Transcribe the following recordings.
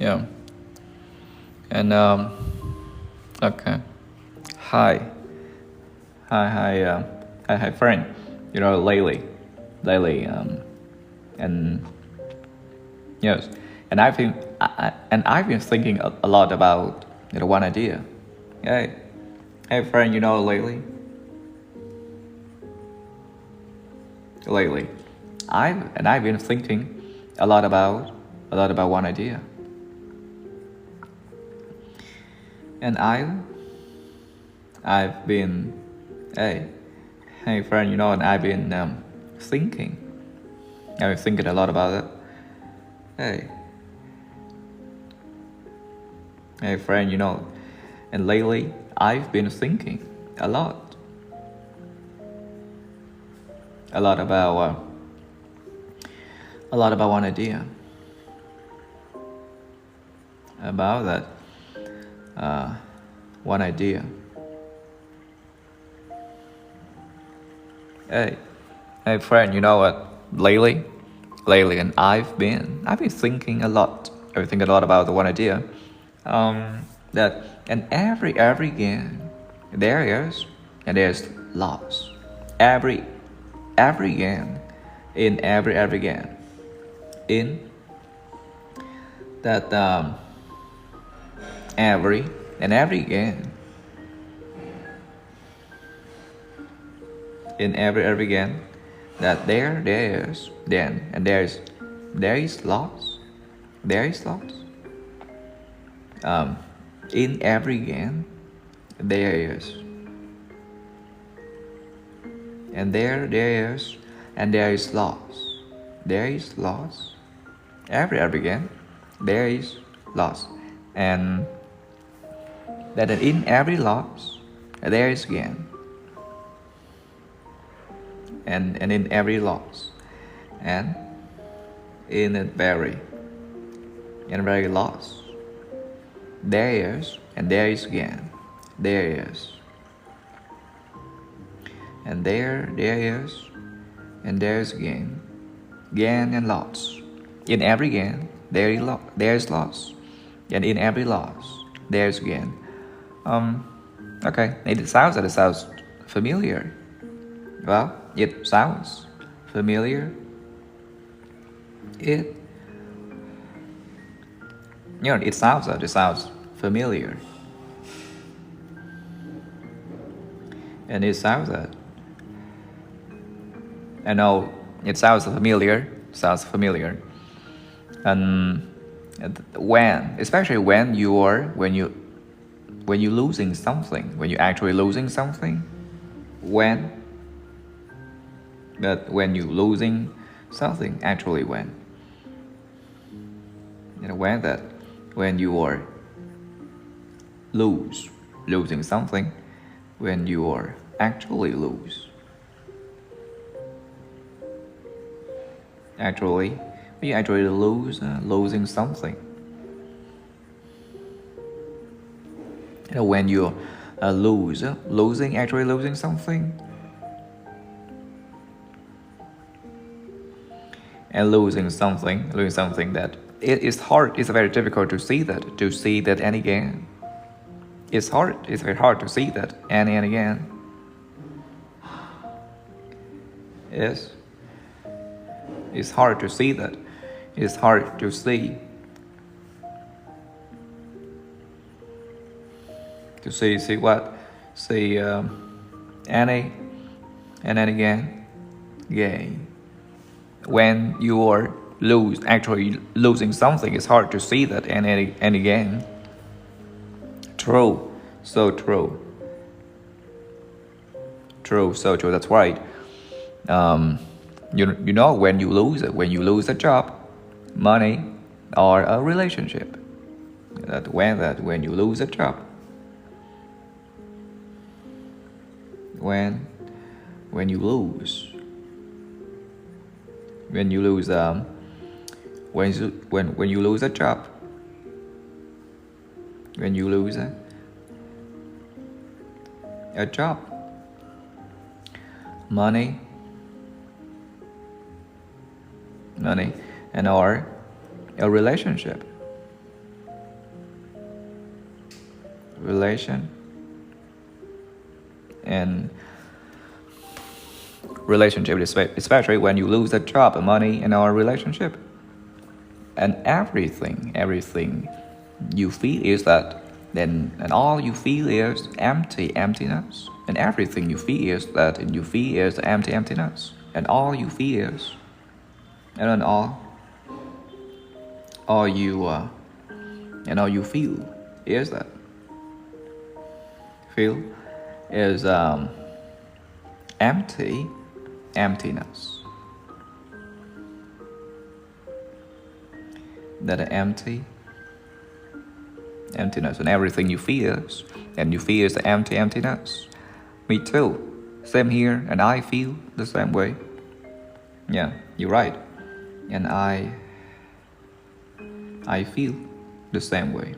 Yeah. And okay. Hi. Hi, friend. Lately, and yes, and I've been thinking a lot about one idea. Hey, hey, friend. Lately, I've been thinking a lot about one idea, and I've been hey hey friend. And I've been thinking. I've been thinking a lot about it. Hey, hey, friend. And lately I've been thinking a lot about one idea about that one idea. Hey, hey, friend. You know what? Lately, and I've been thinking a lot. I've been thinking a lot about the one idea. That and every again, there's loss. Every again, in every again, in that every again, in every again, that there is then and there is loss. There is loss. In every again, there is, and there is, and there is loss. There is loss. Every again, there is loss, and that in every loss, there is gain. And in every loss, and in a very loss, there is, and there is gain. There is, and there is, and there is gain. Gain and loss. In every gain, there is loss, and in every loss, there is gain. Okay, it sounds familiar. Well, it sounds familiar. It sounds familiar. And it sounds that. I know it sounds familiar. And especially when you're losing something, when you're actually losing something, when you're losing something, actually when you are losing something, when you are actually losing something. When you losing something, and losing something that it is hard. It's very difficult to see that and again. It's very hard to see that and again. Yes. It's hard to see that. It's hard to see. See what? See any and then again. Gain. When you are actually losing something, it's hard to see that and again. True. So true. So true. That's right. When you lose a job, money, or a relationship, when you lose a job, when you lose when you lose a job, when you lose a job, money, and or a relationship, relation and relationship, especially when you lose a job, money, in our relationship, and everything you feel is that, and all you feel is emptiness, and everything you feel is that, and you feel is emptiness, and all you feel is, and then all you and all you feel is that, feel is emptiness. That emptiness, and everything you feel is, and you feel is the emptiness. Me too, same here, and I feel the same way. Yeah, you're right, and I feel the same way.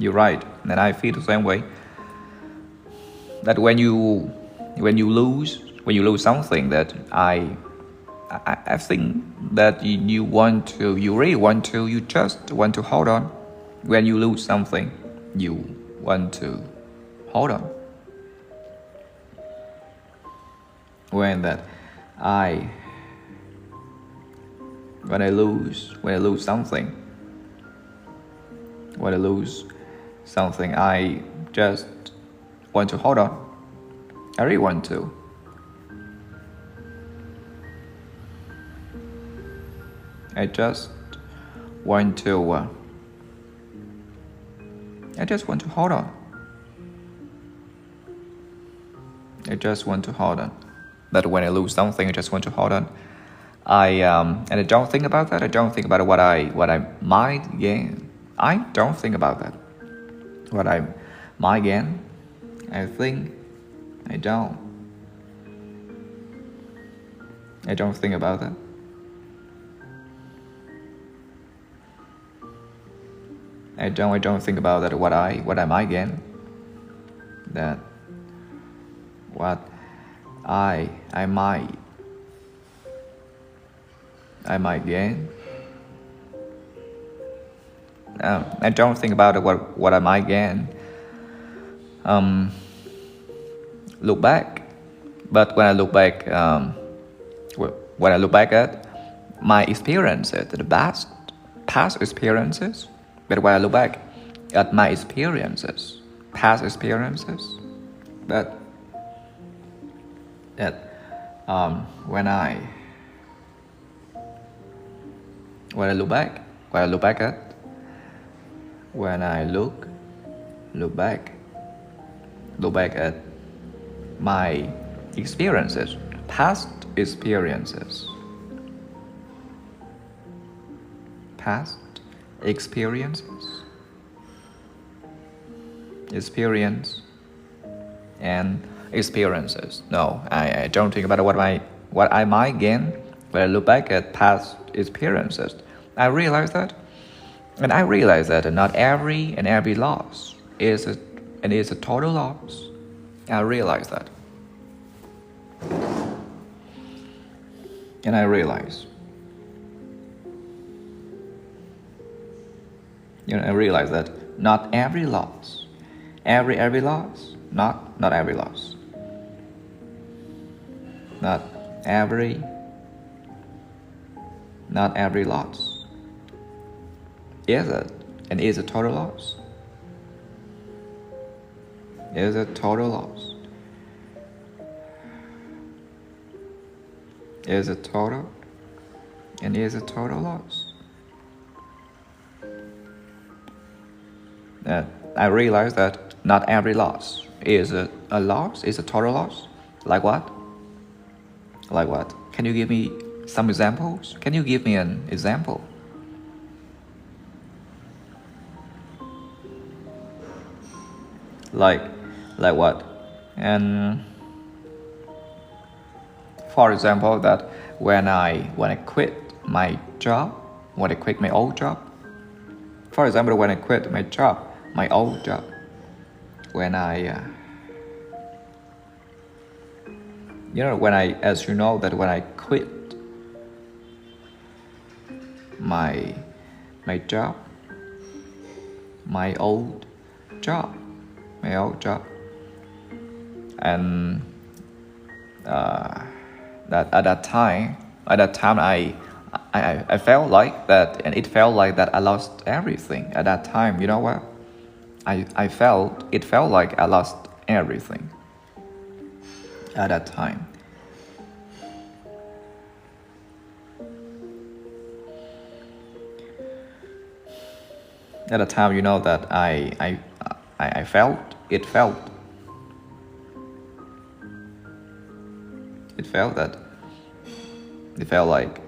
You're right, and I feel the same way. That when you lose something, that I think that you just want to hold on. When you lose something, you want to hold on. When I lose something, I just want to hold on. I really want to. I just want to hold on. I just want to hold on. That when I lose something, I just want to hold on. And I don't think about that. I don't think about what I might gain. I don't think about that. What I might gain. I think I don't. I don't think about that. I don't think about that. What I might gain. That what I might gain. I don't think about what I might gain. Look back, but when I look back, at my experiences, the past experiences, but when I look back at my experiences, past experiences, but that when I look back at my experiences, past experience, and experiences. No, I don't think about what I might gain. When I look back at past experiences, I realize that not every loss is a total loss. I realize that, and I realize that not every loss, not every loss, not every loss is a total loss. Is a total loss. Is a total loss. I realize that not every loss is a loss, is a total loss. Like what? Can you give me some examples? Can you give me an example? Like what? And for example, that when I quit my job, when I quit my old job. For example, when I quit my job, my old job, when I as you know, that when I quit my job, my old job, and that at that time I felt like that, and it felt like that I lost everything at that time. You know what? It felt like I lost everything at that time. At the time, you know that I felt it felt like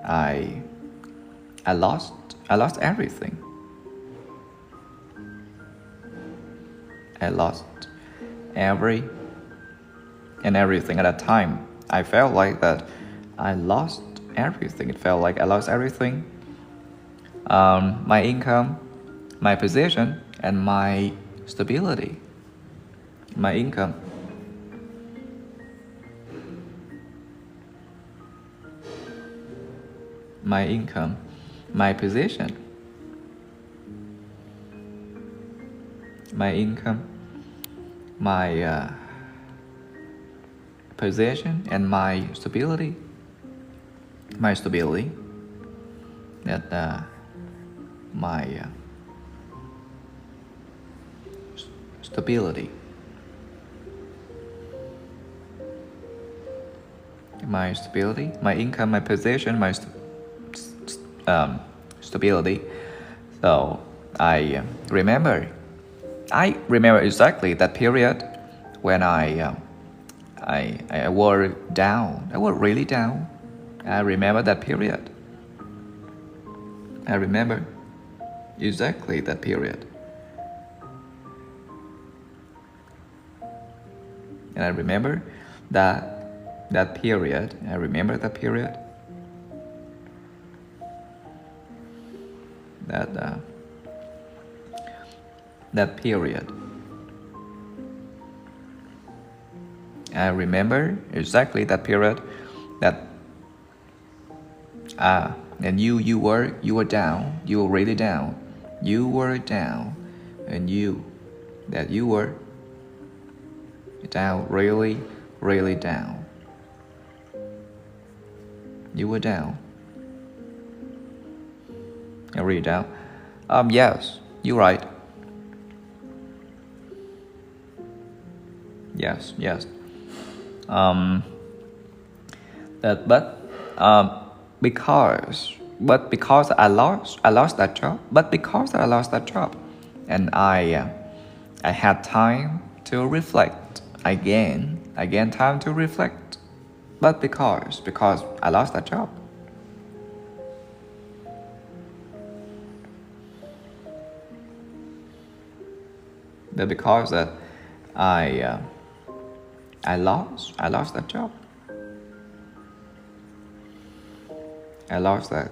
I lost everything. I lost everything at that time. I felt like that I lost everything. It felt like I lost everything. My income, my position, and my stability. My income, my position, my income, my position, and my stability. My stability. That my stability. My stability, my income, my position, my stability. So I remember exactly that period when I were down. I was really down. I remember that period. I remember exactly that period. And I remember that period. I remember that period. That period. I remember exactly that period. And you were down. You were really down. You were down, and you were down, really, really down. You were down. I really down. Yes, you're right. Yes. Because I lost that job. But because I lost that job, and I had time to reflect. I gained time to reflect. But because I lost that job. But because that I lost that job. I lost that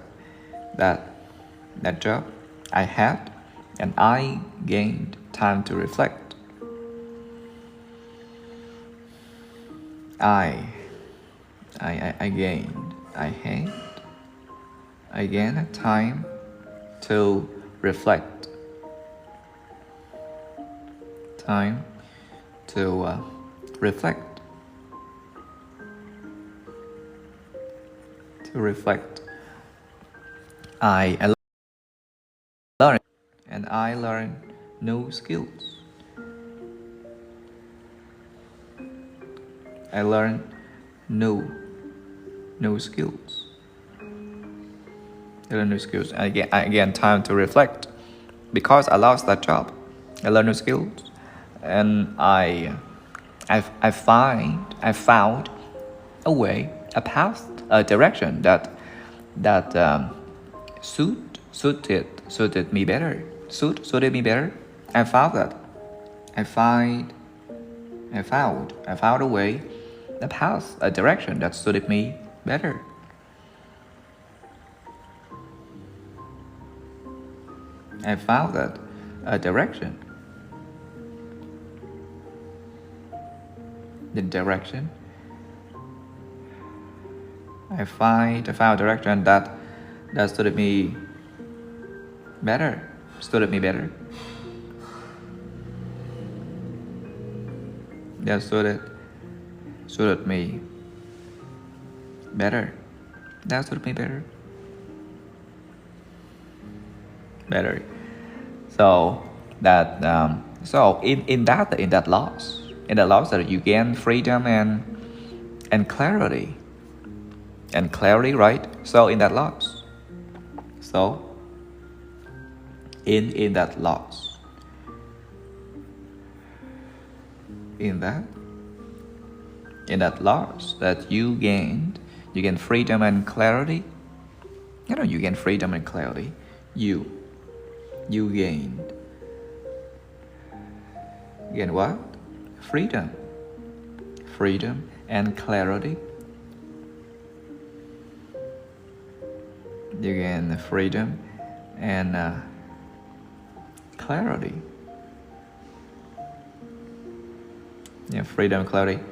job I had, and I gained time to reflect. I gained time to reflect. Time to reflect. To reflect. I learned, and I learned new skills. I learned new skills. I learned new skills. I gained time to reflect. Because I lost that job, I learned new skills, and I found a way, a path, a direction that suited me better. Suited me better. I found that. I found a way, a path, a direction that suited me better. I found that a direction. The direction. I found a direction that that suited me better. Suited me better. That suited me better. That suited me better. Better. So that so in that loss that you gain freedom and clarity. And clarity, right? So in that loss. So in that loss. In that loss that you gain freedom and clarity. You gain freedom and clarity. You gain what? Freedom and clarity. You gain freedom and clarity. Yeah, freedom, clarity.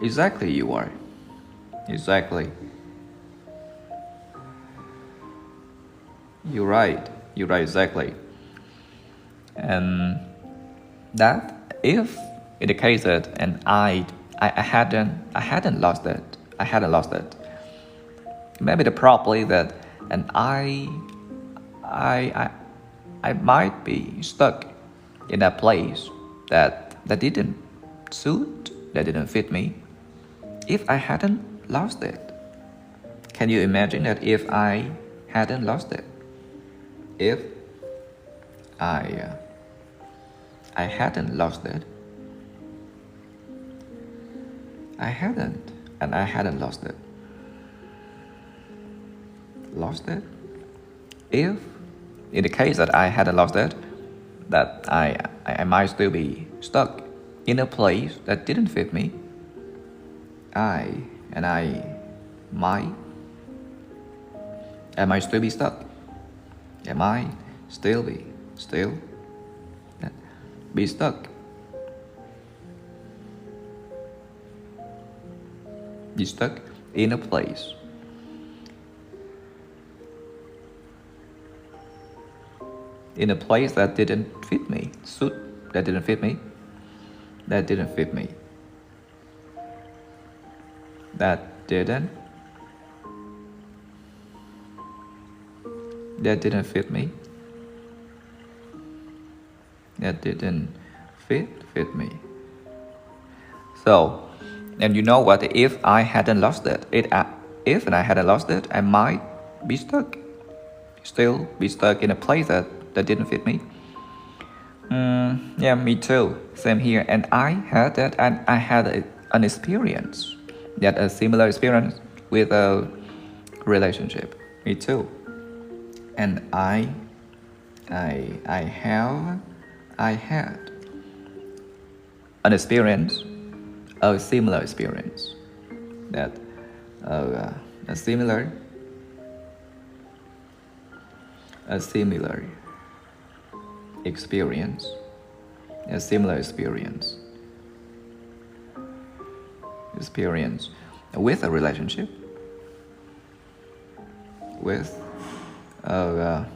Exactly, you are. Exactly. You're right. Exactly. And that if in the case that I hadn't lost it. Maybe probably that and I might be stuck in that place that didn't suit, that didn't fit me. If I hadn't lost it, can you imagine that if I hadn't lost it? If I hadn't lost it, I hadn't lost it. If in the case that I hadn't lost it, that I might still be stuck in a place that didn't fit me. I might still be stuck. I might still be stuck. Be stuck in a place. In a place that didn't fit me. That didn't fit me. That didn't fit me. That didn't fit me. That didn't fit me. So, and you know what? If I hadn't lost it, I might be stuck. Still be stuck in a place that didn't fit me. Yeah, me too. Same here. And I had that, and I had an experience, a similar experience with a relationship. Me too. And I had an experience, a similar experience, a similar experience with a relationship, with a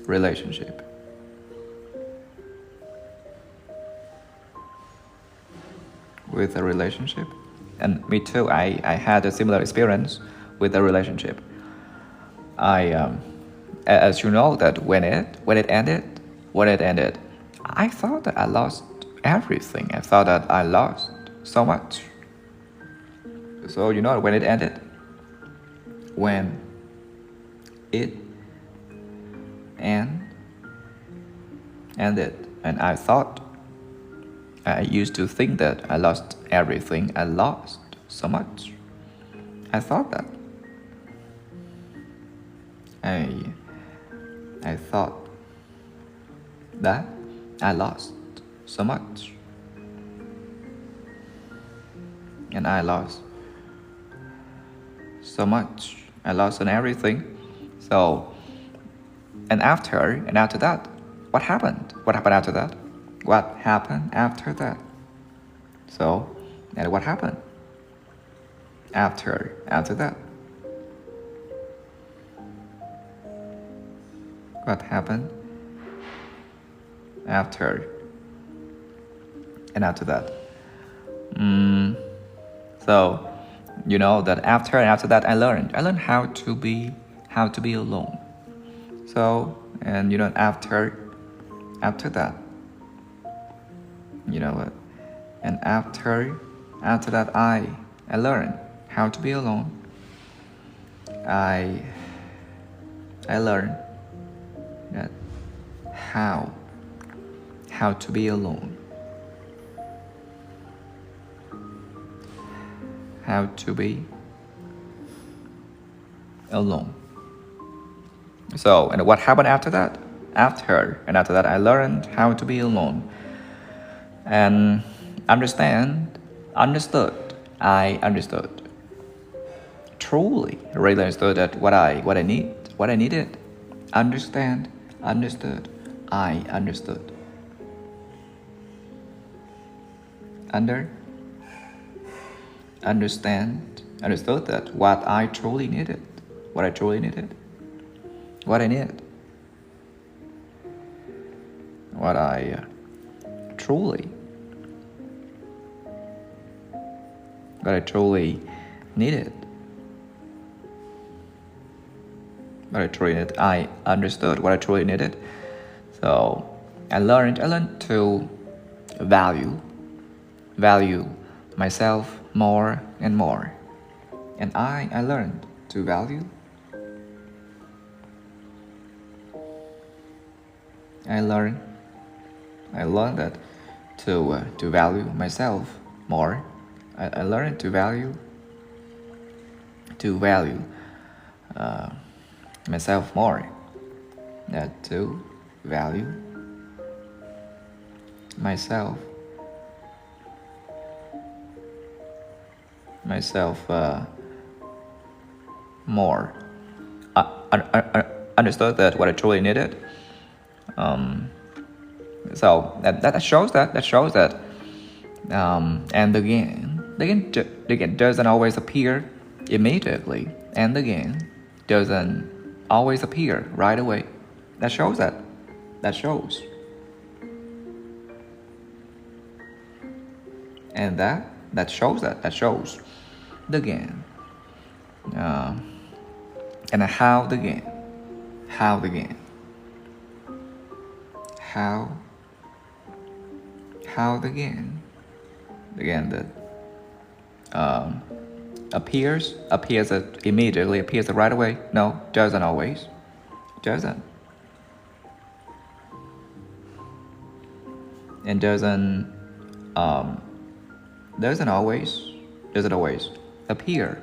relationship. And me too, I had a similar experience with a relationship. As you know, that when it ended, I thought that I lost everything. I thought that I lost so much. So you know, when it ended, and I used to think that I lost everything. I lost so much. I thought that. I thought that I lost so much. And I lost so much. I lost on everything. So, and after that, what happened? What happened after that? So, and what happened after that? What happened after? And after that. So, you know that after and after that I learned how to be alone. So, and you know, after that, you know what? And after that I learned how to be alone. I learned that how to be alone. How to be alone. So, and what happened after that? After that, I learned how to be alone. And understood. I understood. Truly, really understood that what I needed. Understood. I understood. Understood that what I truly needed. What I needed. What I truly needed. I understood what I truly needed. So I learned to value myself more and more. And I learned to value. I learned that to value myself more. I learned to value myself more. That to value myself more. Understood that what I truly needed. So that shows that. And again doesn't always appear immediately, and again doesn't always appear right away. That shows. And that shows the again. And how the again. How again that appears immediately, appears right away. No, doesn't always. And doesn't always appear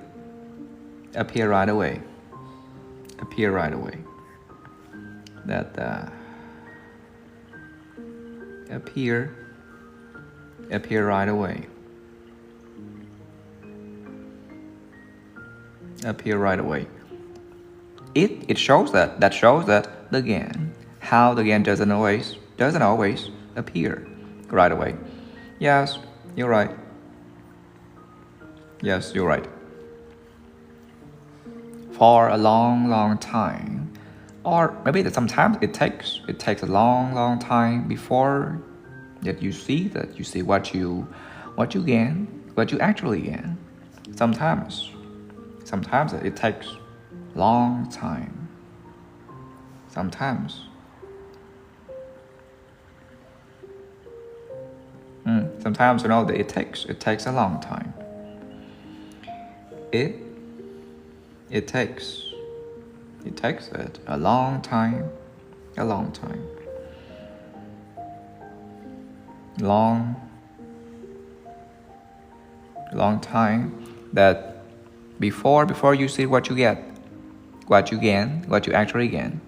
right away. That appear right away. It shows that shows that the again. How the again doesn't always appear right away. Yes, you're right. For a long time, or maybe that sometimes it takes a long time before that you see what you gain, what you actually gain. Sometimes it takes long time. Sometimes you know that it takes a long time. It takes it a long time. Long time that before you see what you get, what you gain, what you actually gain.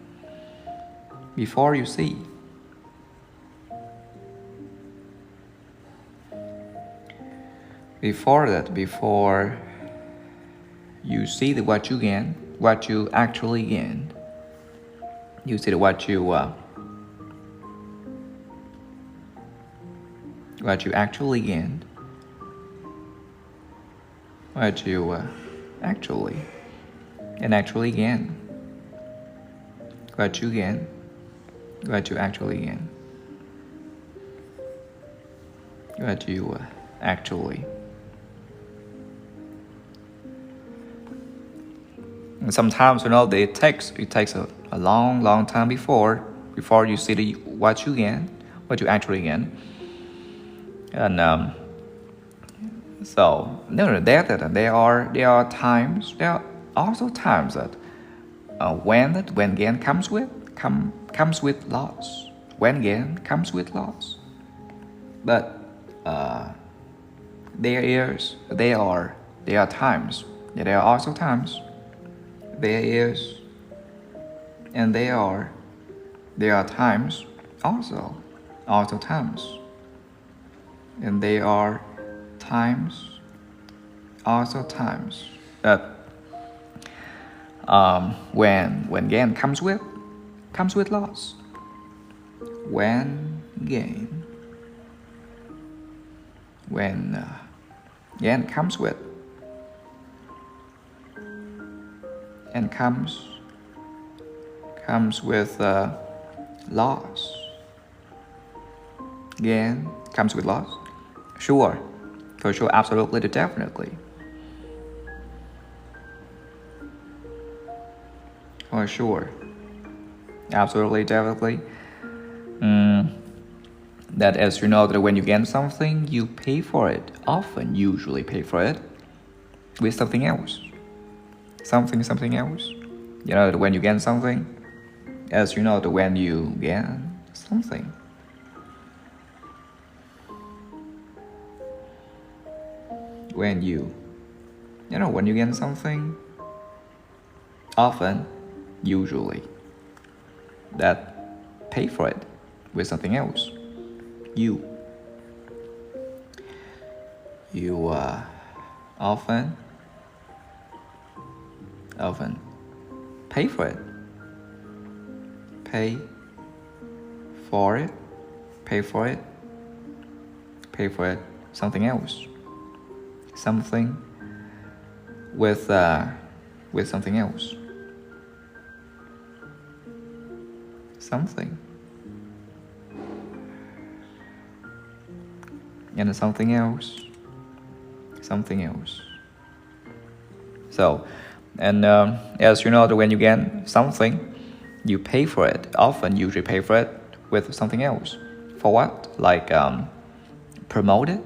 Before you see. Before you see what you gain, what you actually gain. You see what you actually gained. What you actually gain. What you gain. what you actually gain, what you actually. And sometimes, it takes a long time before you see what you gain, what you actually gain. And so there are times, there are also times that when gain comes with loss, when gain comes with loss. But there are times, there are also times, there is, and there are times also times, and there are times also times that when gain comes with loss, when gain comes with and comes with loss. Gain comes with loss. Sure, for sure, absolutely, definitely. For sure, absolutely, definitely. That as you know that when you gain something, you pay for it. Often, usually pay for it with something else. Something else. You know that when you gain something, as you know that when you gain something, when you gain something, often, usually, that pay for it with something else. You often pay for it. Pay for it. Something else. Something with something else. Something. And something else. So, and as you know, that when you get something, you pay for it. Often, usually pay for it with something else. For what? Like promoted,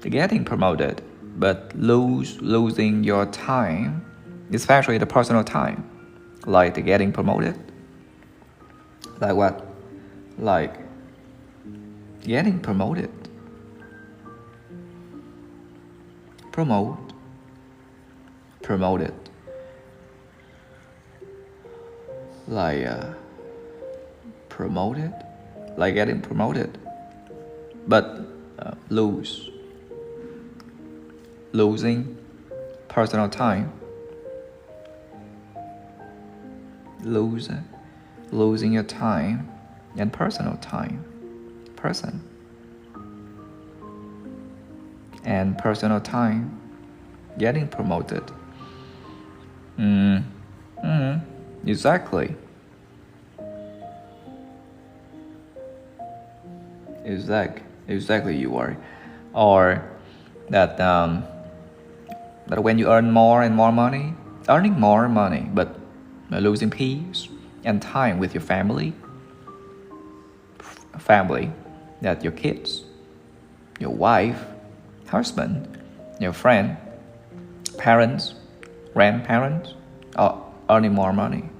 getting promoted, but losing your time, especially the personal time, like getting promoted. Like what? Like getting promoted. Promoted. Like promoted, like getting promoted, but losing personal time, losing your time and personal time, and personal time, getting promoted. Exactly. Exactly you are. Or that when you earn more and more money, earning more money, but losing peace and time with your family, that your kids, your wife, husband, your friend, parents, grandparents, or earning more money,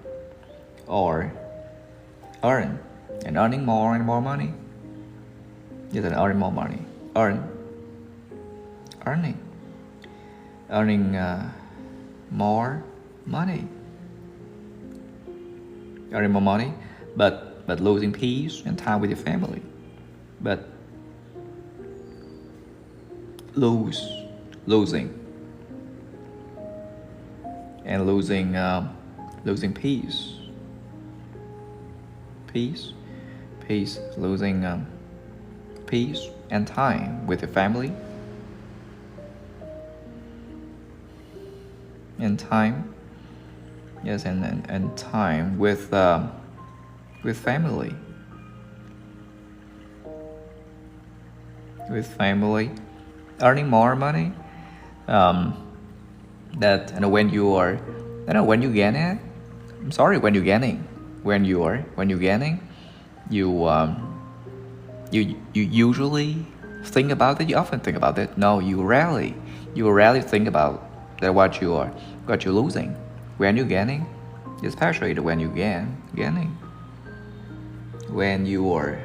or earning more and more money. You can earn more money. Earning more money. Earning more money, but losing peace and time with your family. But losing and losing peace, losing peace and time with your family, and time, yes, and time with family, with family, earning more money. That when you are, when you gain it. I'm sorry, when you're gaining, when you're gaining, you usually think about it. You often think about it. No, you rarely think about that what you're losing when you're gaining, especially when you gaining. When you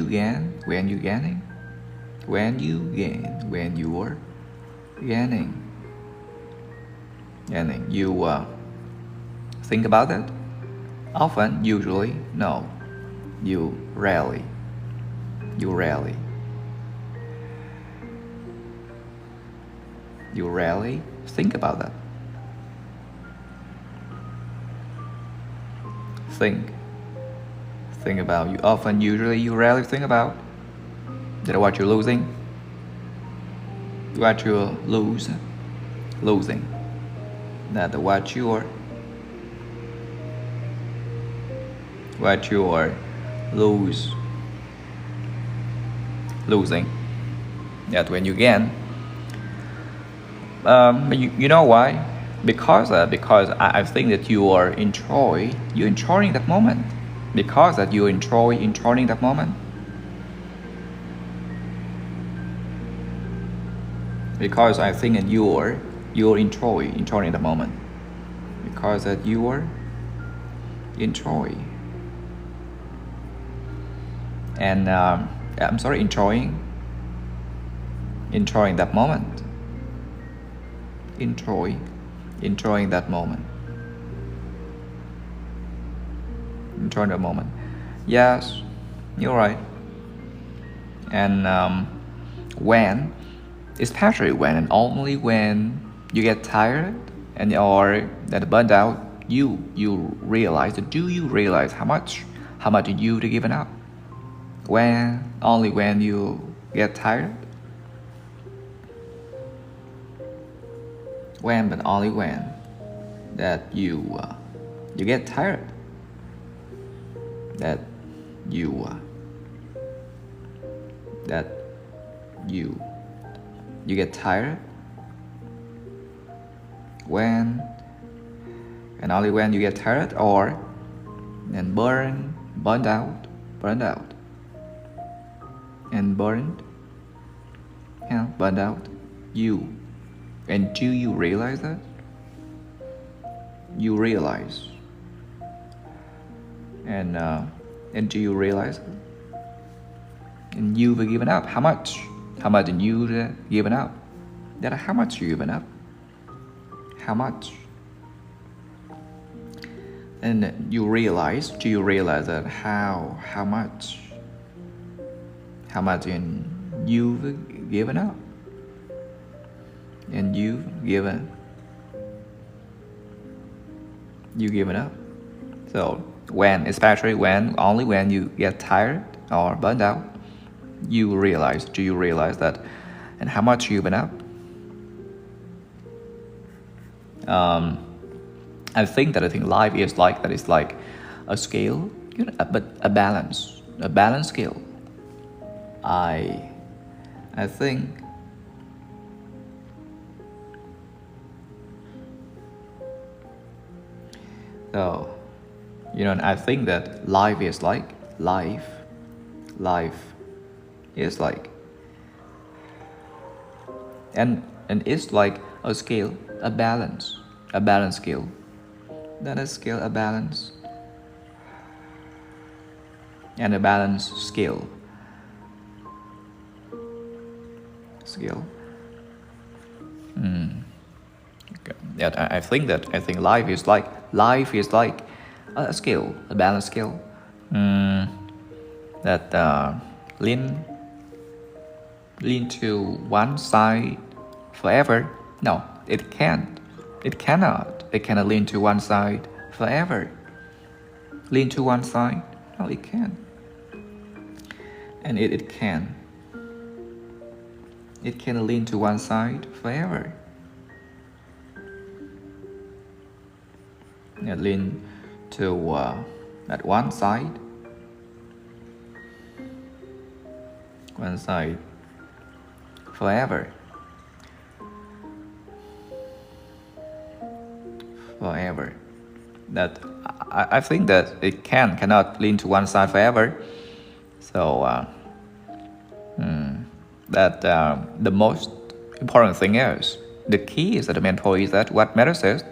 gain, when you gaining, when you gain, when you are gaining, you think about it often, usually. No, you rarely think about that. Think about. You often, usually, you rarely think about that what you're losing, what you're losing, that what you're losing, that when you gain. You know why? Because I think that you're enjoying that moment. Because that you enjoying that moment. Because I think that you're enjoying the moment. Because that you're enjoy. And I'm sorry, enjoying that moment. Enjoying that moment. Enjoying the moment. Yes, you're right. And when, especially when and only when you get tired and or that burned out, you realize. Do you realize how much you to given up? Only when you get tired. But only when that you get tired. That you get tired. When and only when you get tired or and burned out. And burned out. You. And do you realize that? You realize. And do you realize it? And you've given up. How much? How much did you given up? That how much you given up? How much? And you realize. Do you realize that how much? How much in you've given up? And you've given up. So especially when, only when you get tired or burned out, you realize. Do you realize that? And how much you've been up? I think life is like that. It's like a scale, but a balance scale. I think. So, I think that life is like, and it's like a scale, a balance scale. That is scale, a balance, and a balance scale. Yeah, I think life is like a scale, a balance scale. That lean to one side forever. No, it can't. It cannot. It cannot lean to one side forever. Lean to one side? No, it can. And it can. It can lean to one side forever. It lean to at one side. forever. Forever. That I think that it cannot lean to one side forever. So the most important thing is, the key is that the main point is that what matters is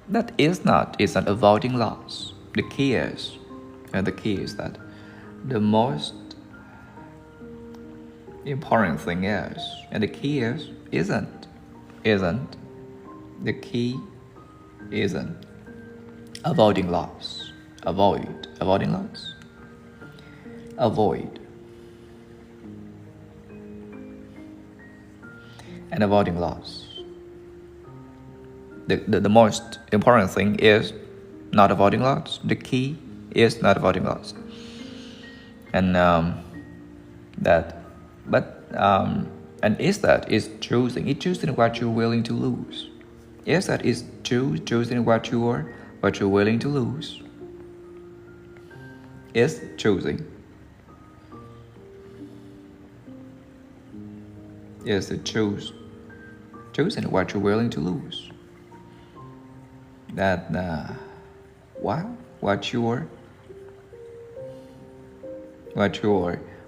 that is not avoiding loss. The key is that the most important thing is, and the key is the key isn't avoiding loss. Avoiding loss. Avoid and avoiding loss. The most important thing is not avoiding loss. The key is not avoiding loss. And is choosing. It's choosing what you're willing to lose. Yes, that is choosing what you're willing to lose. Is choosing. Yes, to choosing what you're willing to lose. That what you're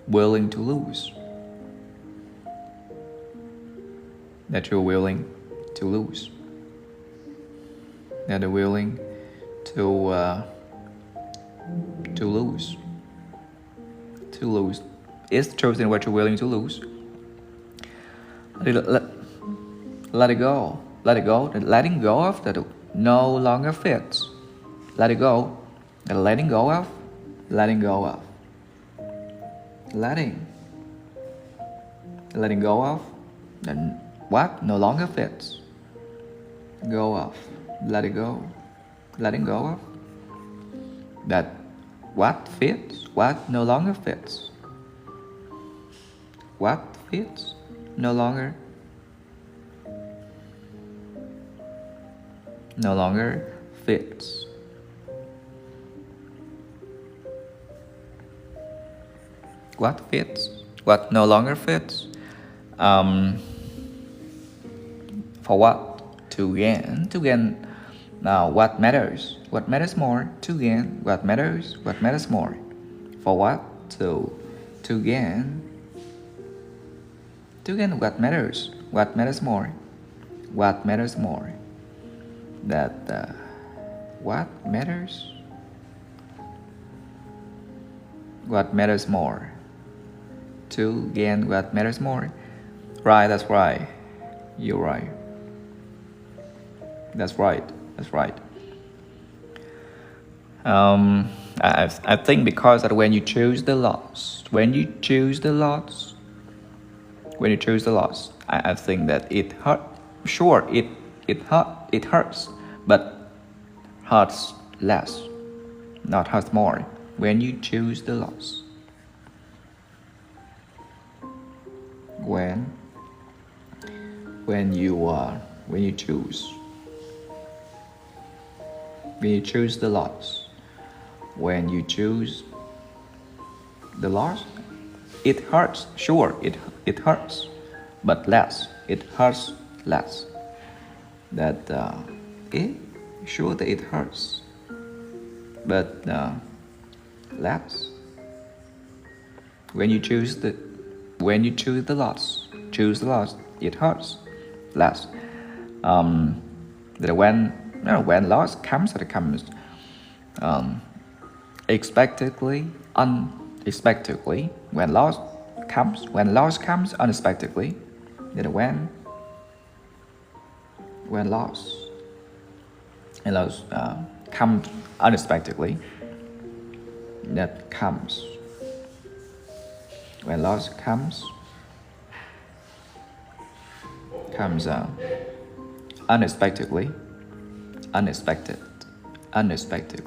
willing to lose. That you're willing to lose. That you're willing to lose. To lose. Is choosing what you're willing to lose. Let it go. Let it go. Letting go of that no longer fits. Let it go. Letting go of. Letting go of. Letting go of. Then what no longer fits. Go off. Let it go. Letting go of. That what fits. What no longer fits. What fits no longer fits. What fits, what no longer fits. For what? To gain. Now what matters more. To gain what matters more. For what? To gain what matters more. What matters more. That what matters more. To gain what matters more. Right, that's right. You're right. That's right. I think because that when you choose the loss, I think that it hurt. Sure, it hurts, but hurts less, not hurts more. When you choose the loss, when you choose the loss, when you choose the loss, it hurts. Sure, it hurts, but less. It hurts less. That sure that it hurts, but less. When you choose the loss, it hurts less. That when loss comes, expectedly, unexpectedly. When loss comes unexpectedly. That when loss comes unexpectedly. That comes. When loss comes unexpectedly. Unexpectedly. Unexpected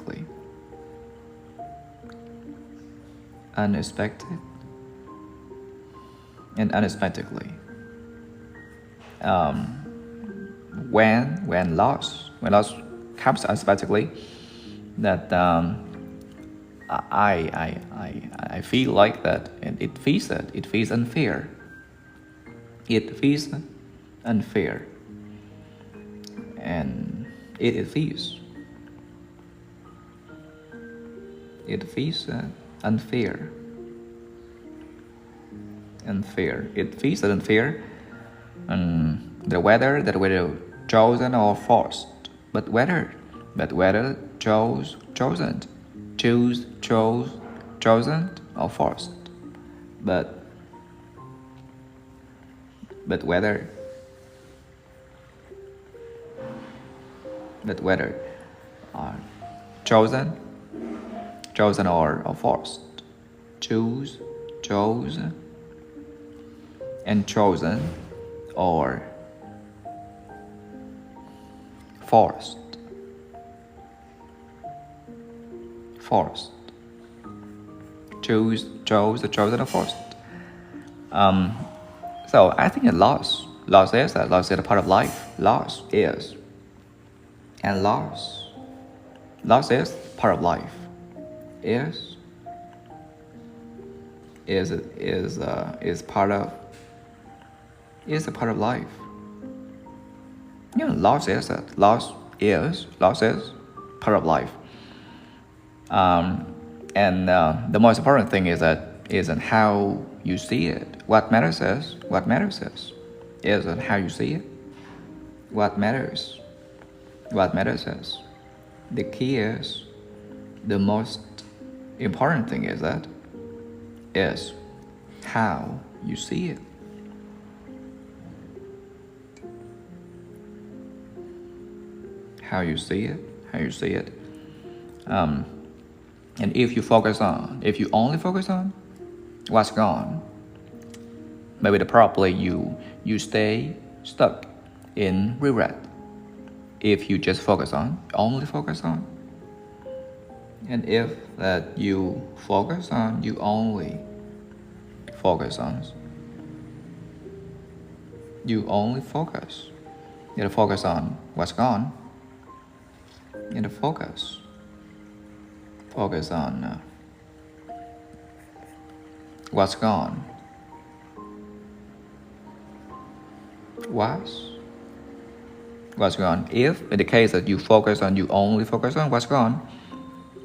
and unexpectedly. When loss comes unexpectedly, that I feel like that, and it feels unfair. It feels unfair. And it feels unfair. It feels unfair. The weather chosen or forced, but whether chosen or forced, but whether chosen or forced, chose and chosen or forced. Chose, chosen or forced. So I think that loss is a part of life. Loss is part of life. Is a part of life. Loss is part of life. And the most important thing isn't how you see it. What matters is isn't how you see it. What matters is the key is the most important thing is how you see it. How you see it. And if you only focus on what's gone, maybe probably you stay stuck in regret. If you just only focus on, and if that you only focus on, you focus on what's gone, and focus on what's gone. What's gone? If in the case that you only focus on what's gone,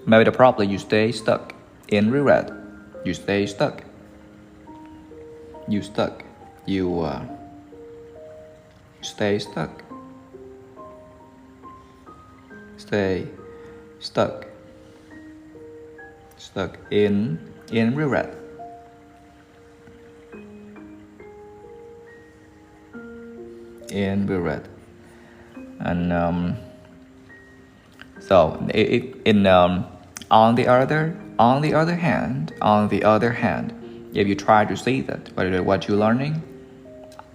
maybe probably you stay stuck in regret. You stay stuck. You stay stuck. Stay stuck. Stuck in regret. In regret. And so on the other hand, if you try to see that what you're learning,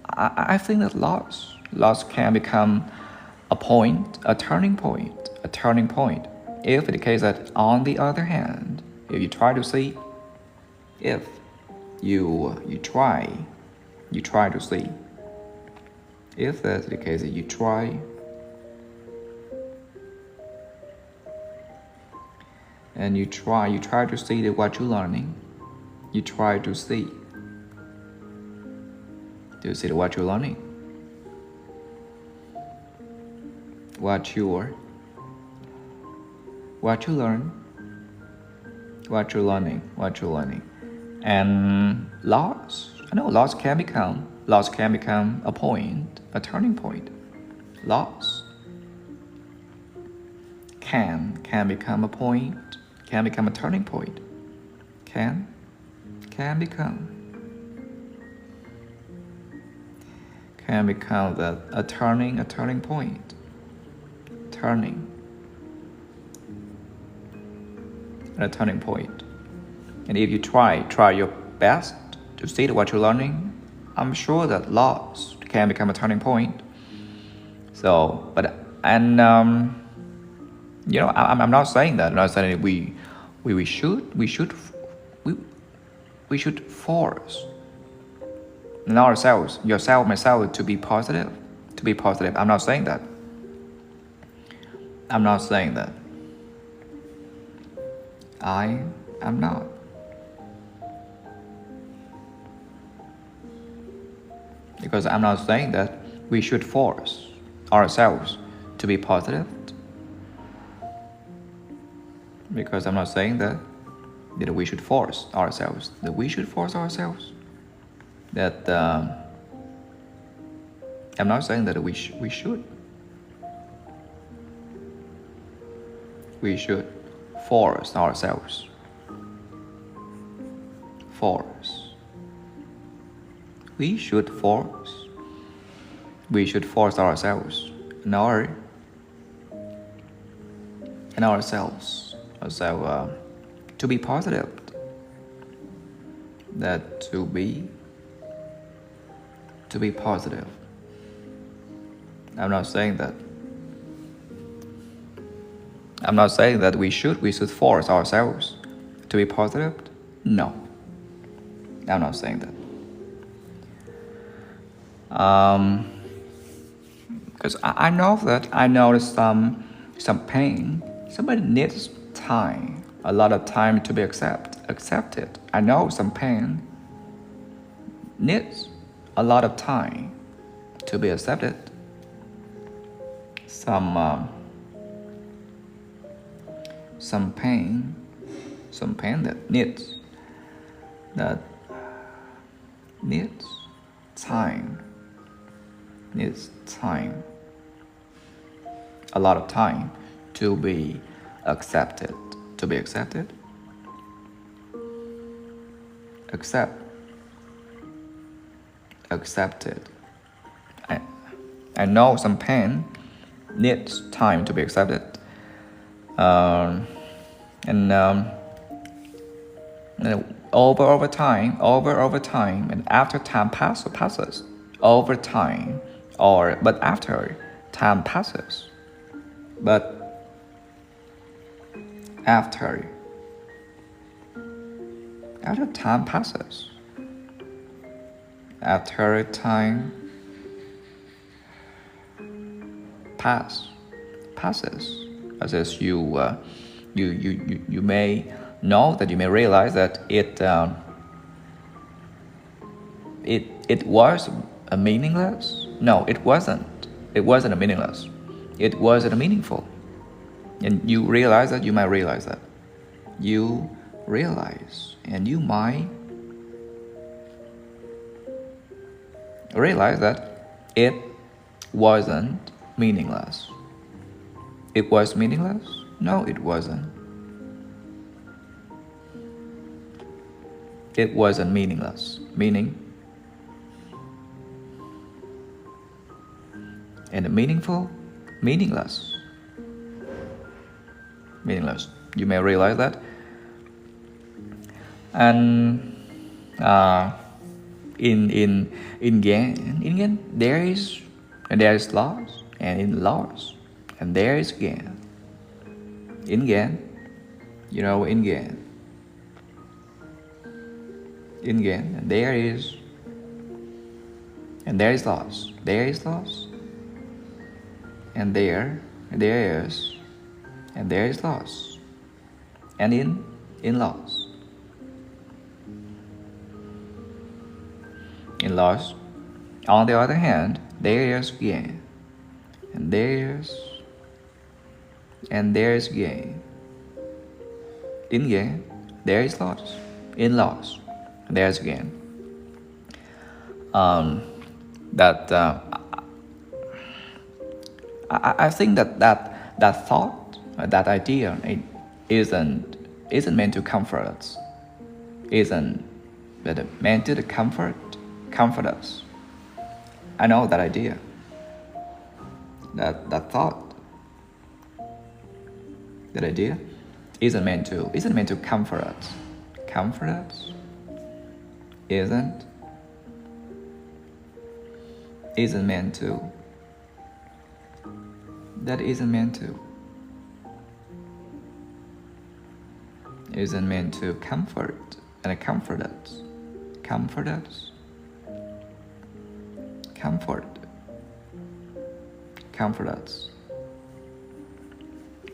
I think that loss can become a turning point. If in the case that on the other hand, if you try to see, if you try to see, if that's the case that you try to see that what you're learning, you try to see that what you're learning, what you learning, and loss can become a turning point. Loss can become a turning point. Can become a turning point. A turning point. And if you try your best to see what you're learning, I'm sure that loss can become a turning point. So, I'm not saying that. I'm not saying that we should force yourself, myself, to be positive. I'm not saying that. I am not. Because I'm not saying that we should force ourselves to be positive. Because I'm not saying that we should force ourselves. That I'm not saying that we should. We should force ourselves. We should force ourselves in ourselves. So to be positive. That to be positive. I'm not saying that we should force ourselves to be positive. No, I'm not saying that. Because I know some pain. Somebody needs time, a lot of time to be accepted. I know some pain needs a lot of time to be accepted. Some pain that needs time, a lot of time to be accepted. Accepted. I know some pain needs time to be accepted. And over time, and after time passes, over time, but after time passes, after time passes, after time passes, as you may know that you may realize that it was a meaningless. No, it wasn't. It wasn't a meaningless. It wasn't a meaningful. And you realize that. You might realize that. You realize, and you might realize that it wasn't meaningless. It was meaningless? No, it wasn't. It wasn't meaningless. And meaningful? Meaningless. You may realize that. And in gain there is loss, and in loss and there is gain. In gain, in gain, and there is loss. There is loss, and there is loss, and in loss. In loss, on the other hand, there is gain, and there is gain. In gain, there is loss. In loss, there is gain. I think that thought, that idea, isn't meant to comfort us. Isn't meant to comfort us. I know that idea. That thought, that idea, isn't meant to comfort us. Comfort us isn't meant to. That isn't meant to. Isn't meant to comfort and comfort us. Comfort us. Comfort us.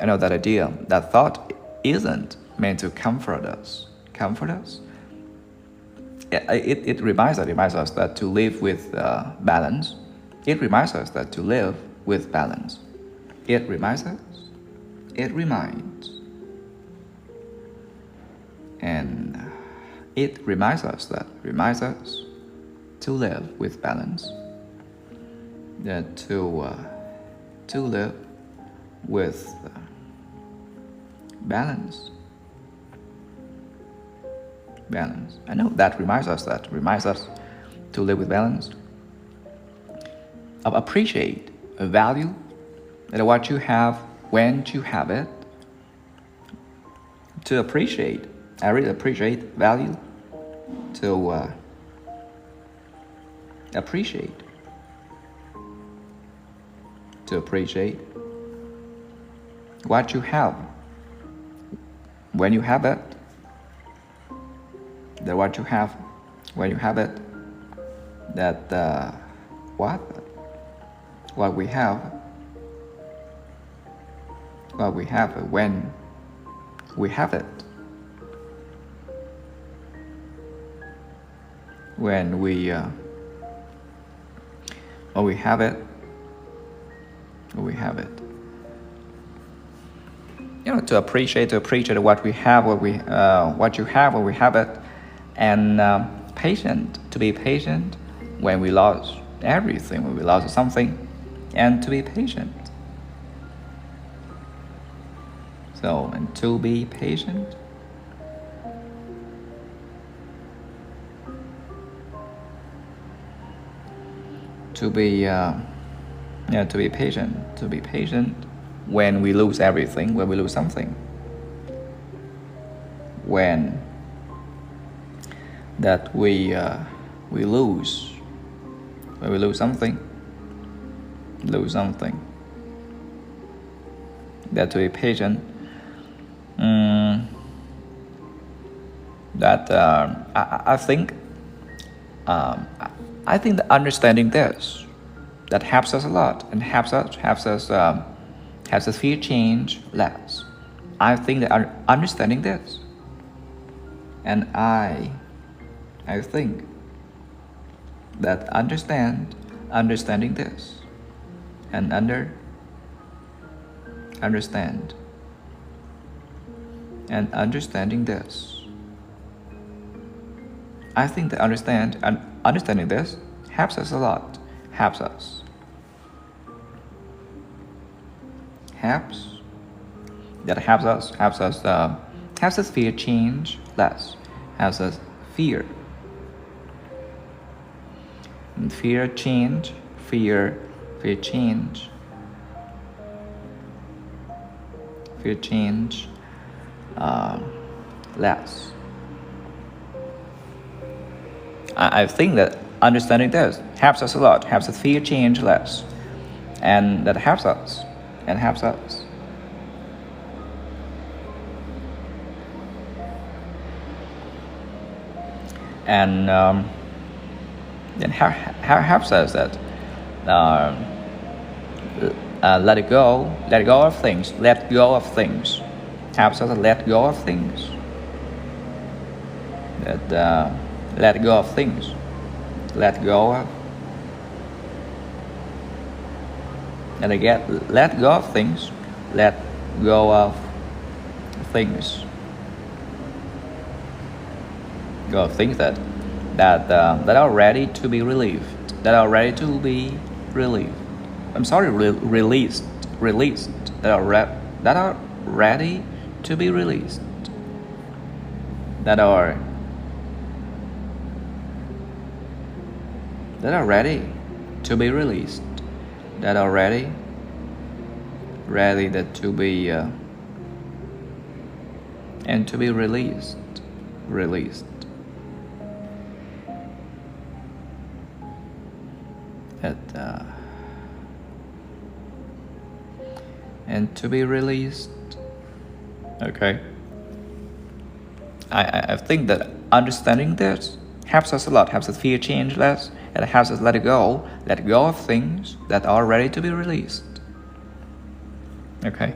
I know that idea, that thought isn't meant to comfort us. Comfort us it reminds us that to live with balance. It reminds us that to live with balance. It reminds us. It reminds. And it reminds us to live with balance. That to live with balance. Balance. I know that reminds us to live with balance. Appreciate, value that what you have when you have it. To appreciate, I really appreciate, value. To appreciate. To appreciate what you have when you have it. That what you have when you have it. That what we have when we have it. When we have it. When we have it. When we have it. To appreciate what we have, what you have when we have it, and patient, to be patient when we lost everything, when we lost something, and to be patient. So, and to be patient. To be patient. To be patient when we lose everything, when we lose something. When that we lose. When we lose something. That to be patient. I think that understanding this, that helps us a lot, and helps us fear change less. I think that understanding this, and I think that understanding this, and understand, and understanding this. I think that understanding this helps us a lot. Helps us fear change less. Helps us fear change less. I think that understanding this helps us a lot, helps us fear change less, and that helps us. And how helps us that let go of things. Helps us to let go of things. That let go of things. Let go of. And again, let go of things. Let go of things. Go of things that are ready to be relieved. Released. That are ready to be released. That are ready to be released. That are ready that to be and to be released. That and to be released. Okay. I think that understanding this helps us a lot, helps us fear change less, and it helps us let go of things that are ready to be released. Okay,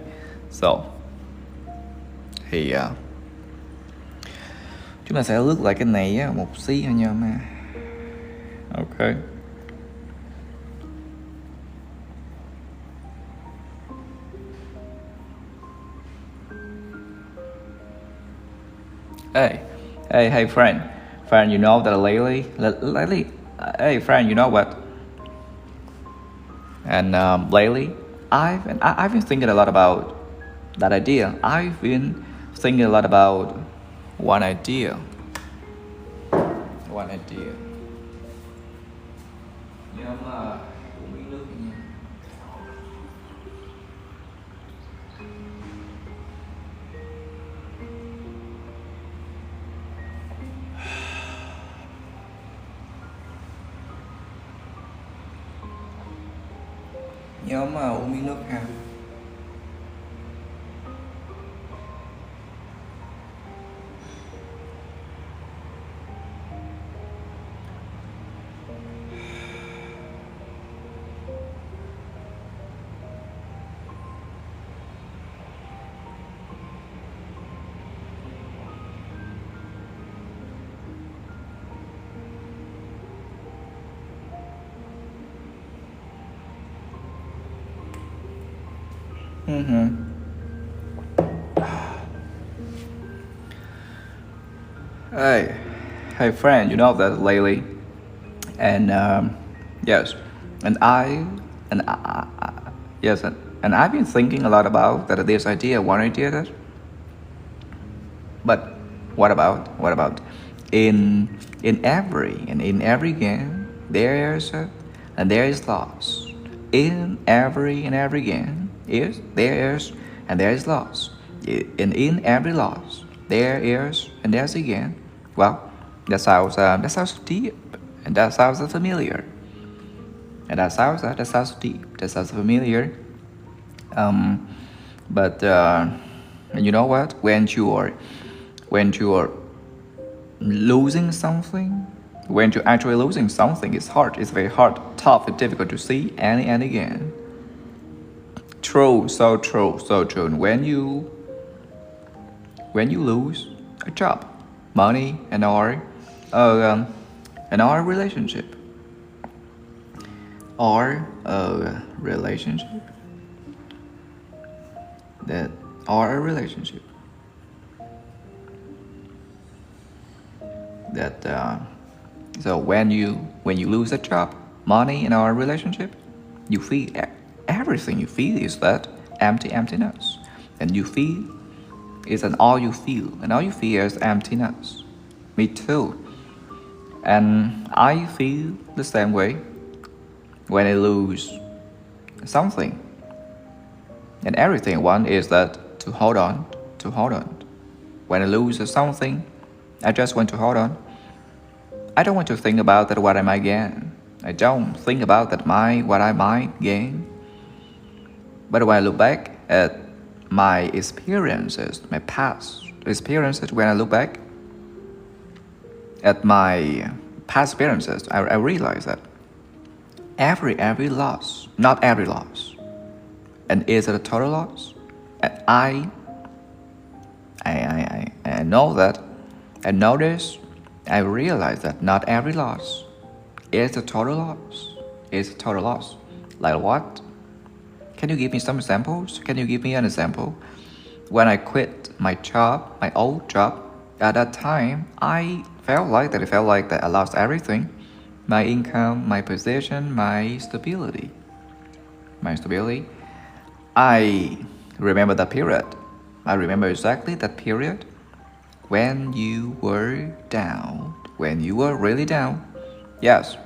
so thì Chúng ta sẽ lướt lại cái này á, một xí thôi nha mà. Ok. Hey, friend, you know that lately, hey, friend, you know what? And lately, I've been thinking a lot about that idea. I've been thinking a lot about one idea. Nhưng mà uống miếng nước nha. Nhớ mà uống miếng nước ha. Hey, friend, you know that lately, and yes, and yes, and I've been thinking a lot about that this idea, one idea that, but what about in every game there is loss. In every game there is loss. In every loss there is and there's a gain. Well, that sounds deep, and that sounds familiar, and that sounds deep, that sounds familiar. But you know what? When you're losing something, when you're actually losing something, it's hard. It's very hard, tough, and difficult to see and again. True, so true. And when you lose a job, money, and our relationship, or a relationship, that are a relationship that so when you lose a job, money, in our relationship, you feel everything you feel is that emptiness, and you feel is an all you feel, and all you feel is emptiness. Me too. And I feel the same way when I lose something. And everything I want is that to hold on. When I lose something, I just want to hold on. I don't want to think about that what I might gain. I don't think about that what I might gain. But when I look back at my experiences, my past experiences, when I look back at my past experiences, I realize that every loss, not every loss, and is it a total loss? And I know that, I know this, I realize that not every loss is a total loss. Like what? Can you give me some examples? Can you give me an example? When I quit my job, my old job, at that time, I felt like that I lost everything. My income, my position, my stability. I remember that period. I remember exactly that period when you were down, when you were really down. Yes.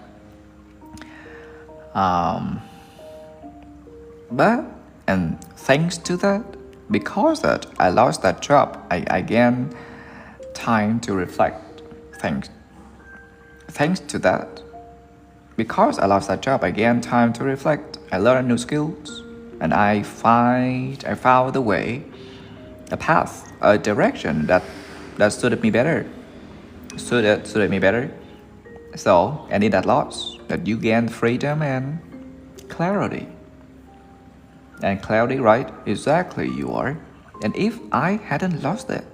But, and thanks to that, because that I lost that job, I gained time to reflect. Thanks to that, because I lost that job, I gained time to reflect. I learned new skills, and I found the way, a path, a direction that suited me better. Suited me better. So, and in that loss, that you gain freedom and clarity. And clarity, right? Exactly, you are. And if I hadn't lost it,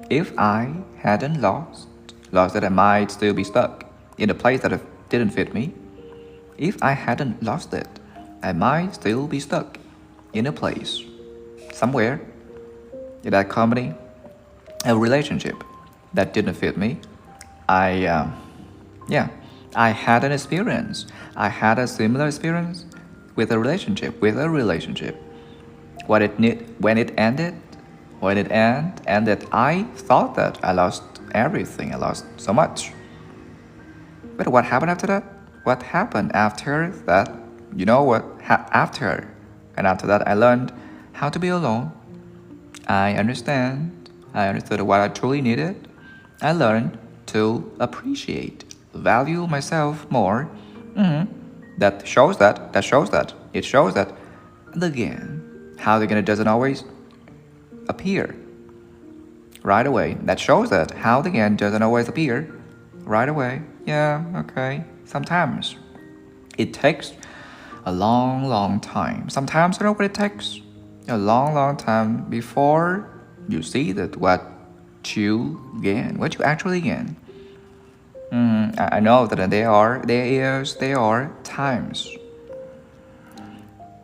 If I hadn't lost that, I might still be stuck in a place that didn't fit me. If I hadn't lost it, I might still be stuck in a place, somewhere, in that company, a relationship that didn't fit me. I had an experience. I had a similar experience with a relationship. When it ended, I thought that I lost everything. I lost so much. But what happened after that? What happened after that? You know what? After that, I learned how to be alone. I understood what I truly needed. I learned to appreciate, value myself more. It shows that again, how the again doesn't always appear right away. That shows that how the again doesn't always appear right away. Yeah, okay. Sometimes it takes a long time. Sometimes you know what it takes? A long time before you see that what you actually gain. I know that there are times,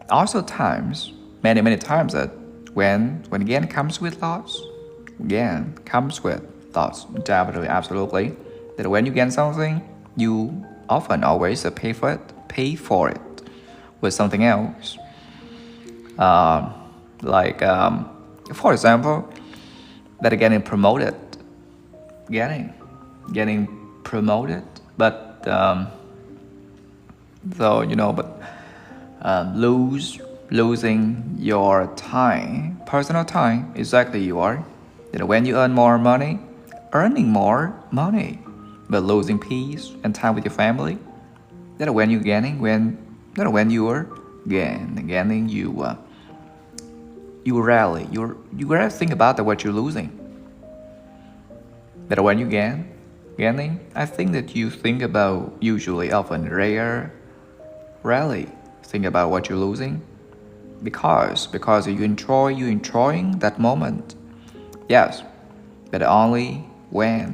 also times, many times that when gain comes with loss, definitely, absolutely, that when you gain something, you often always pay for it with something else. For example, that getting promoted, but losing your time, personal time, exactly you are. That when you earn more money, earning more money, but losing peace and time with your family. That when you gaining, when you are gaining, you rarely think about what you're losing. That when you gaining, I think that you think about rarely think about what you're losing, because you enjoying that moment. Yes, but only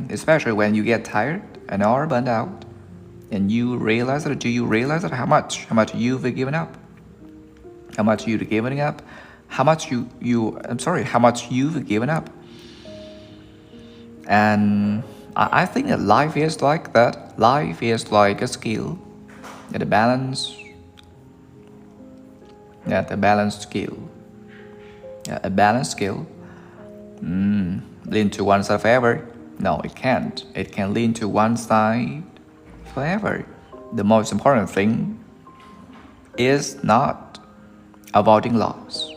especially when you get tired and are burned out, and you realize that how much you've given up, how much you've given up. And I think that life is like that. Life is like a skill, a balanced skill. Lean to one side forever? No, it can't. It can lean to one side forever. The most important thing is not avoiding loss.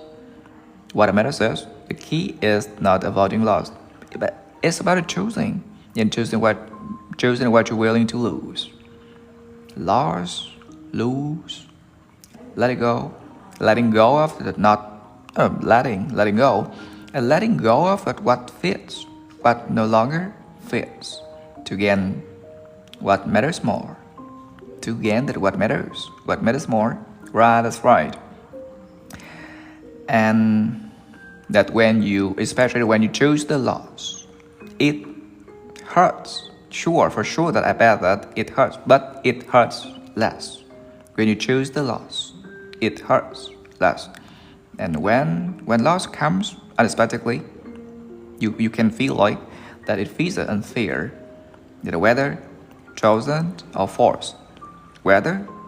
What matters is the key is not avoiding loss, but it's about choosing what you're willing to lose. Lose, let it go, letting go of it, letting go, and letting go of it what fits, what no longer fits, to gain what matters more, to gain that what matters more. Right, that's right. And that especially when you choose the loss, it hurts. For sure that I bet that it hurts, but it hurts less. When you choose the loss, it hurts less. And when loss comes unexpectedly, you can feel like that it feels unfair, that whether chosen or forced,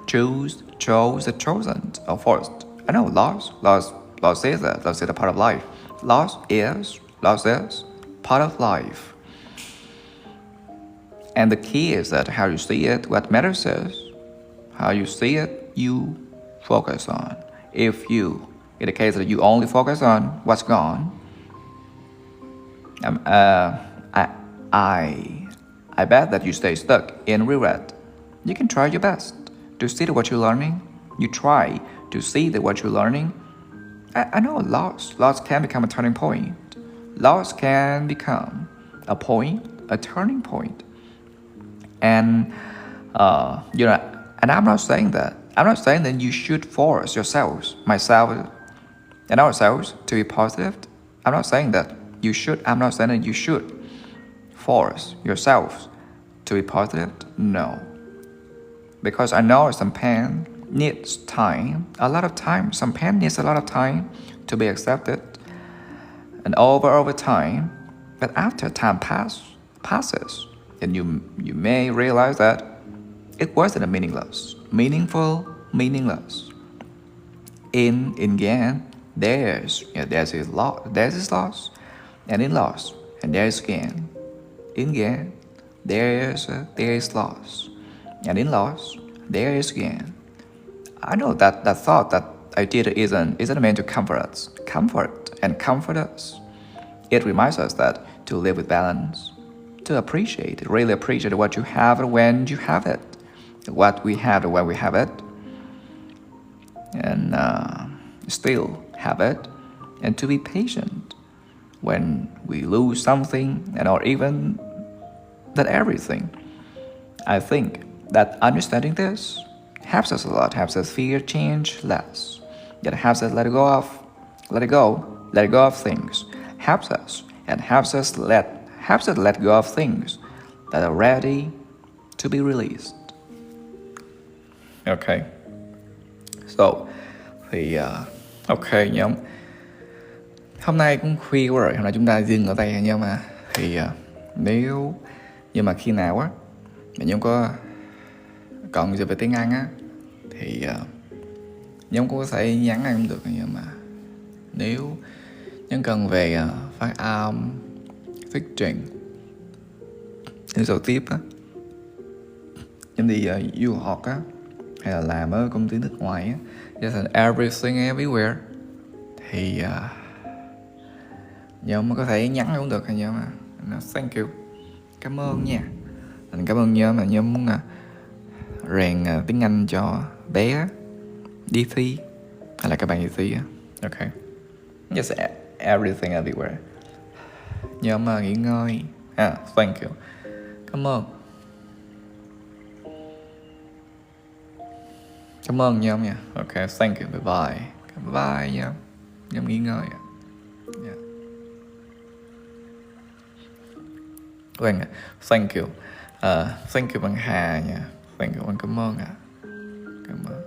chosen or forced. I know loss is a part of life. Loss is part of life. And the key is that how you see it, what matters is how you see it, you focus on. If you, in the case that you only focus on what's gone, I bet that you stay stuck in regret. You can try your best to see what you're learning. You try to see what you're learning. I know loss can become a turning point. Loss can become a turning point. And and I'm not saying that you should force myself, and ourselves to be positive. I'm not saying that you should. force yourself to be positive? No. Because I know some pain needs time, a lot of time. Some pain needs a lot of time to be accepted. And over time, but after time passes, and you may realize that it wasn't meaningful. In gain, there's loss, and in loss, and there's gain. In gain, there is loss, and in loss, there is gain. I know that thought, that idea isn't meant to comfort us. It reminds us that to live with balance, to really appreciate what you have when you have it, what we have when we have it, and still have it, and to be patient when we lose something, or even that everything. I think that understanding this helps us a lot, helps us fear change less. It helps us let go of things. Helps us let go of things that are ready to be released. Okay. So thì ok nhóm, hôm nay cũng khuya quá rồi, hôm nay chúng ta dừng ở đây nha nhóm. Thì nếu nhưng mà khi nào á mà nhóm có còn gì về tiếng Anh á thì nhóm cũng có thể nhắn em cũng được. Nhưng mà nếu nhóm cần về phát âm, thuyết trình, giao tiếp á, nhóm đi du học á, hay là làm ở công ty nước ngoài á, just everything everywhere, thì nhóm có thể nhắn cũng được nhóm. Thank you, cảm ơn nha. Mình cảm ơn nhóm, mà nhóm muốn rèn tiếng Anh cho bé đi thi hay là các bạn đi thi á. Ok, just everything everywhere. Nhóm nghỉ ngơi. Thank you, cảm ơn nhóm nha. Ok, thank you, bye bye nhóm. Nhóm nghỉ ngơi. Vâng, thank you bằng Hà nha. Thank you, cảm ơn. Cảm ơn.